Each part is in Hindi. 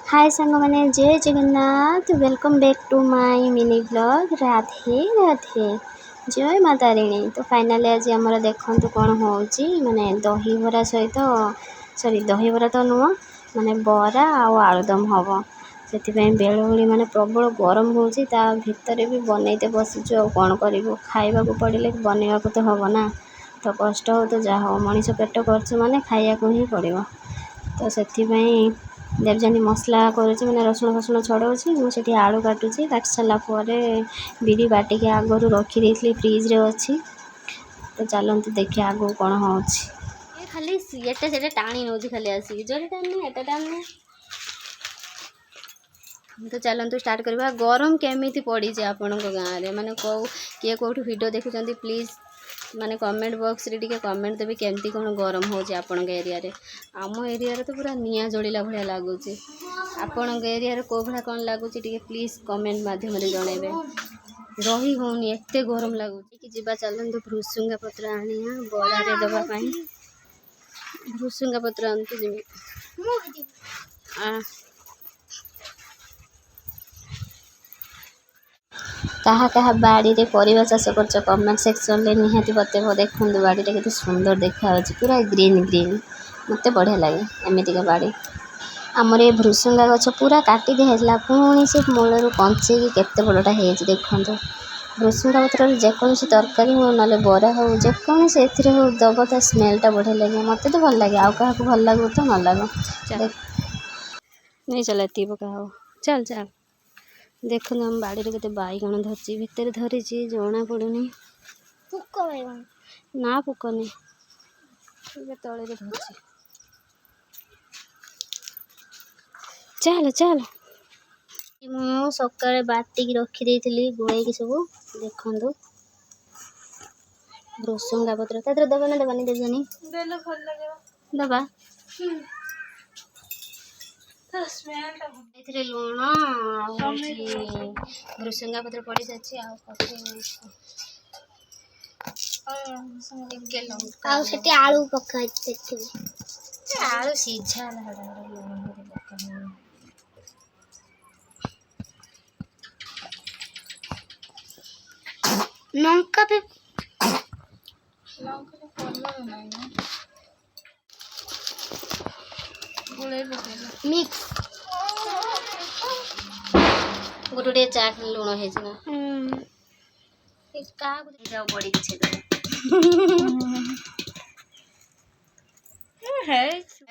हाय सांग मैंने जय Jagannath welcome back to my mini blog Radhe Radhe जय माता रिणी। तो फाइनाली आज आमर देखु कौन हो माने दही बरा सहित सॉरी दही बरा तो नुह माने बरा आलुदम हम से बेलुड़ी माने प्रबल गरम होची ता भितर भी बनईते बसीचु आ कौन करूँ खाइबा पड़े बनवा तो हम ना तो कष्ट हो तो जहाँ हो मनीष पेट कर माने खाया को ही पड़ो। तो से देवजानी मसला करुँच मैंने रसुण फसुण छड़ाऊँगी मुझे आलू काटुची काट सारापर बिरी बाटिक आगु रखी फ्रिज्रे अच्छी। तो चलते देखिए आगू कौन हो खाली एटा से टाणी नौ खाली आसिक जोर टाणी एटा टाणी। तो चलतु स्टार्ट करवा गरम केमी पड़ी आपण गाँव में माने किए कौट वीडियो देखुं प्लीज़ माने कमेंट बॉक्स रे टिके कमेंट देवे केमती कौन गरम हो एरिया रे। आम एरिया रे तो पूरा निया जोड़िला भाया लगुच आपण एरिया रे को भाया कौन लगुच टिके प्लीज़ कमेंट माध्यम जनइबे। रही होनी एते गरम लगुच कि जीवा चलते भृसुंगा पत्र आनी बड़ा रे दवापाई भृसुंगा पत्र आनती जिमी कहा कहा बाड़ी रे परिवा चाष कर कमेंट सेक्शन में निहाती बतेब। देखो बाड़ी रे केते सुंदर देखा पूरा ग्रीन ग्रीन मत बढ़िया लगे एमतीका बाड़ी। आमर ये भृसुंगा गछ पूरा काटी दिया पुणी से मूलर कंचे केते बड़टा हो देखो। भृसुंगा पत्र जेकोसी तरकारी हो ना बरा हो जेकोसी ए हो दब तो स्मेलटा बढ़िया लगे मत तो भल लगे आउ क्या भल लगो तो न लगो नहीं चल एति पका हो चल चल। देखो हम बाड़ी रे केते बाईगण धरची भितर धरी जना पड़ुनी पुक बाईगण ना पुक नहीं तले धरची चल चल। मु सकाଳେ बाटिक रखी देइथिली गुळेकी सब देखंदु भृसुंगा पत्र तादर दबा ना दबानी देजनी देले भल लागेबा दबा एथिरे लूण भृसुंगा पत्र पड़ी जाछि आ पकड़ी आलू पकाई देखिबे आलू सीझा लंका पे कलर नहीं मिक्स गोटे चाट लुण है पड़ी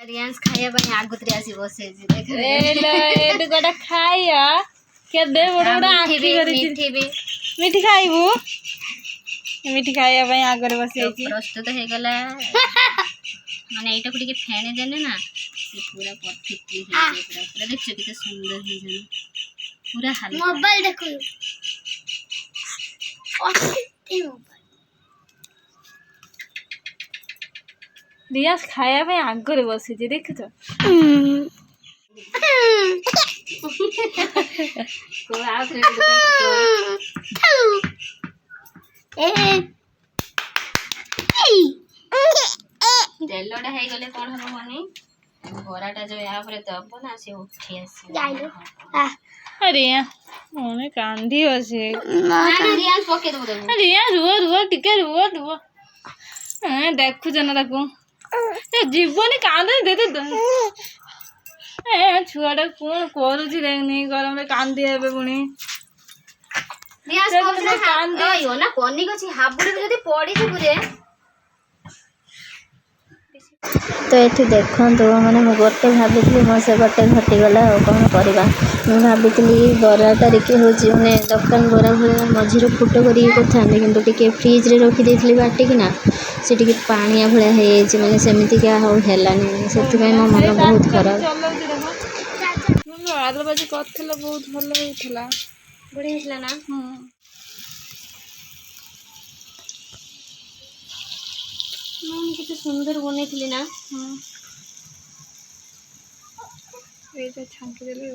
रियांस खाया आगुतरी आसी बसे गोटे खाया मिठी खाइबू मिठी खाया आगे बस प्रस्तुत हो गला माने एटा को फेणे देने ना पूरा परफेक्टली पूरा देखो कितने सुंदर है पूरा हल्का मोबाइल देखो रियास खाया आगे बसी देख तो तेलटा हो गले कौन हम मनी बराटा जो या दब ना से उठी अरे मने कांदी बसे रिया पके दो रिया रुओ रुओ टिके रुओ रुओ देखु जन ताकू जीवनी कांदे दे दे छुआटा कौन करुची देखनी गरम कांदी हेबे पुणी ना कनी गछि हाबुरे जदी पड़ी जिबुरे। तो ये देखो मैंने गोटे भाभी मो से गोटे घटीगला कौन करवा मुझे बरा तारिक हूँ मैंने दुकान बरा भाया मझीर फुट कर कि फ्रिज्रे रखी बाटिकिना से पानिया भाया हो मैंने सेमती क्या हो हेलानी से मो मन बहुत खराब बहुत भल बढ़िया ना कितने सुंदर बने ना छांकी देले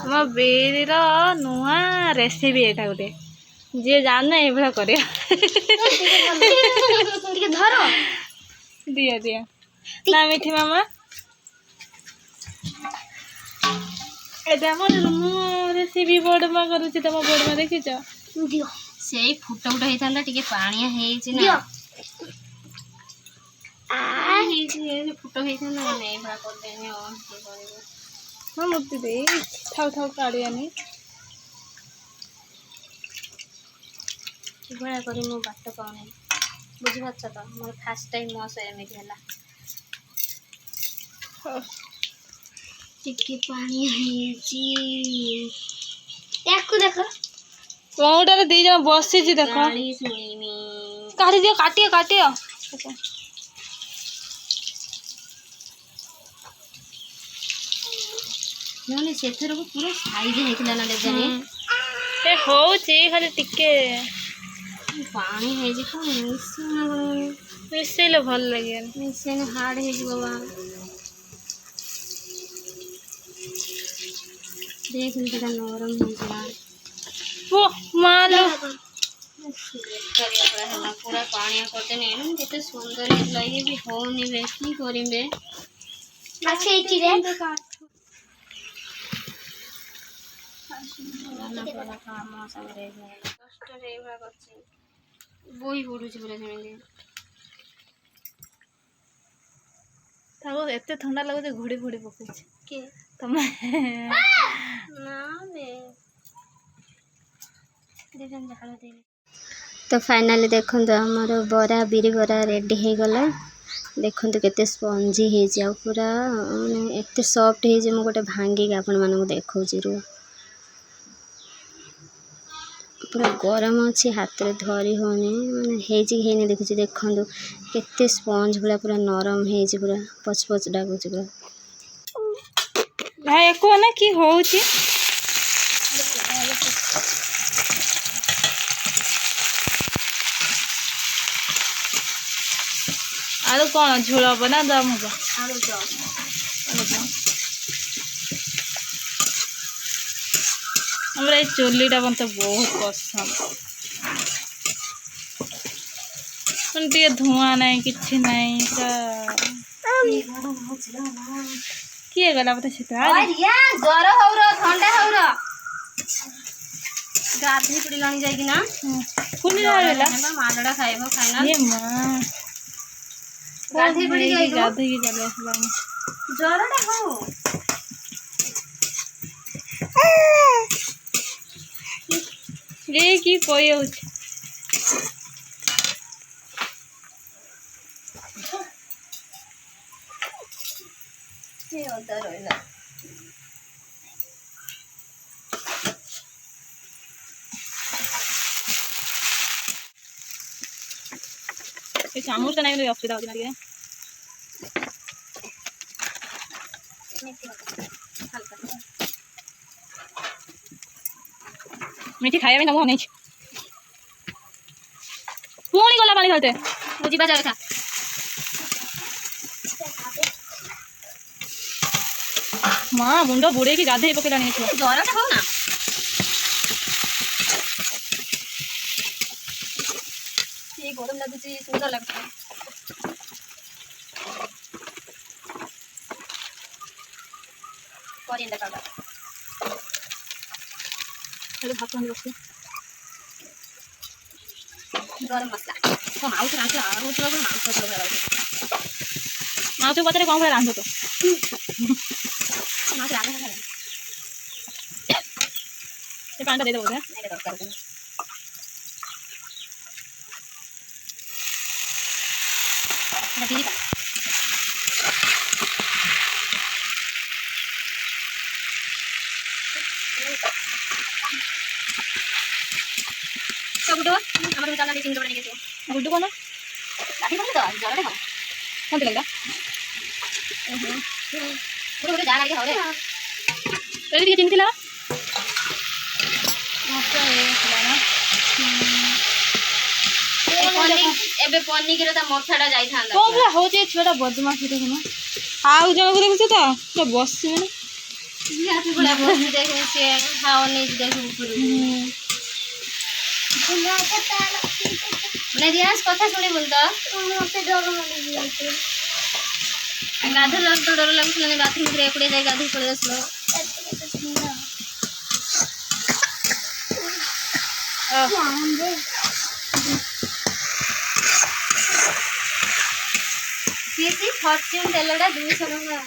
मो बेर नुआ रेसिपी एटा गोटे जी जाने ये कर दिया दिया ना मिठी मामा एटा हमर रूम रेसिपी बोर्ड में करूची तम बोर्ड में देखिछ दियो सेई फुट फुट हेतांदा टिके पानिया हेछि ना आ हेछि फुट हेतांदा नै भा कर देनी और की करबो हां मूर्ति दे थाउ थाउ काढियानी भया करी मो बात पाउने बुझि बात त मोर फर्स्ट टाइम मो से एमिति हला टिके पानी हेछि याकु देखो कोउटारे दी जण बसी छी देखो गाड़ी सुनिमी काढी दियो काटियो काटियो नले सेथर को पूरा साइज हेतला ना देजानी ए होची खाली टिके पानी हेछि को मिसेले भल लागे मिसेन हार्ड हेछि बाबा देख केटा नरम हेछि ओ मालो पूरा पानी करते नहीं केते सुंदर लगे भी होनी बे की करिबे अच्छे इची रे काम संगे कष्ट रे बा करछि बोई पडुछि पूरा सेमे ताको एते ठंडा लागो घोड़ी घोड़ी पकछ के तमे ना बे देखन झाड़ दे तो फाइनली देखो आमर बरा बिरी बरा रेडी हो गला देखो केते स्पंजी हो जाओ पूरा माने एते सॉफ्ट हो जे मो गोटे भांगी आपण मानको देखौची रो पूरा गरम अच्छी हाथ रे धरी होनी माने हेजी हेनी देखुची देखो केते स्पंज पूरा नरम हेजी पूरा पच पच डागुची पूरा भाई एको ना की होउची आलू कौन झोल हम ना दम हम आलू दम हमरा चोलीटा मत बहुत पसंद टे धुआं नहीं किसी नहीं किए गला बता छिता जर हौर ठंडा हौर गाधी पड़ी लानी जाएगी ना कुनी रहला मालड़ा खाइबो खाइना ये मां गाधी पड़ी जाएगी गाधी की चले असलानी जरटा हो ये की कोई हो ये उधर होइला ये चामच का नहीं ऑप्शन होती है मीठी खाया भी ना वो नहीं पुणी गला पानी खाते बुझी बाजार था मां मुंडो बुड़े की गाधे पकेला नहीं छो जरटा हो ना ये गरम लागुची सुंदर लागुची कोरिएंडर पाउडर हेलो भात पानी बस गरम मसला तो माउस रांचला और तो माउस तो लगा मां तो पता कौन रांधो तो माउस रांधा है ये पानी दे दो बोले नहीं दरकार को नदी का सब गुडो हमारे उतारना दे चिंगड़ बनेगे तो गुड्डू कौन लाठी बने तो जरटा हो कौन लग रहा पूरा पूरा जा लगे हो रे तेरे दिए चिंती ला मस्त है खिलाना एबे पन्नी के ता मोठाटा जाई थांदा कौन भला हो जे छोटा बदमाश देखो ना आउ जण को देखछ तो तो बसि में हाथी बड़ा बस देखे से हाव नहीं देखो ऊपर ने दियास कथा सुनी बोलता मते डर माने दिया ଗାଧେଇଲା ତ ଡର ଲାଗୁଥିଲା ବାଥରୁମ୍ ଭିତରେ ଏକୁଟିଆ ଯାଇ ଗାଧେଇ ପଳେଇ ଆସିଲ। ଫର୍ଚ୍ୟୁନ୍ ତେଲଟା 200 ଟଙ୍କା।